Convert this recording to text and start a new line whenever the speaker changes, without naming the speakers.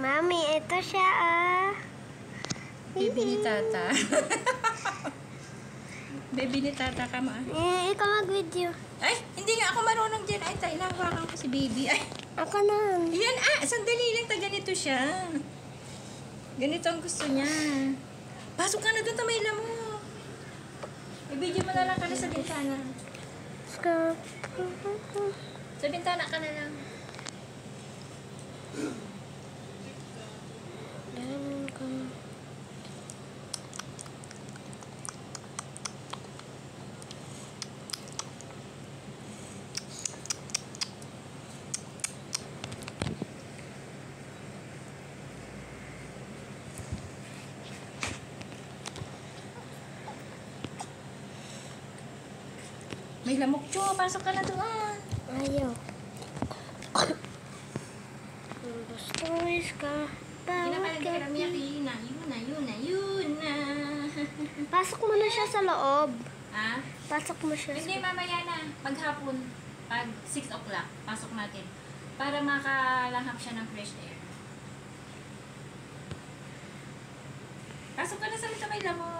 Mami, ito siya ah.
Baby ni Tata. Baby ni Tata ka ma.
Ikaw mag-video.
Ay, hindi nga ako marunong dyan. Ay, inahawakan ko si baby. Ay,
Ako na.
yan sandali lang. Ganito siya. Ganito ang gusto niya. Pasok ka na doon, Tamayla mo. I-video mo na lang ka na sa bintana. Sa bintana ka na lang. May lamok, Cho. Pasok ka na doon.
Ayaw. Gusto is ka.
Hindi na pala hindi ka namiyak. Yun na.
Pasok mo na siya sa loob.
Ha?
Pasok mo siya
Hindi,
sa...
mamaya na. Paghapon, pag 6 o'clock, pasok natin. Para makalanghap siya ng fresh air. Pasok ka na sa Tamayla mo.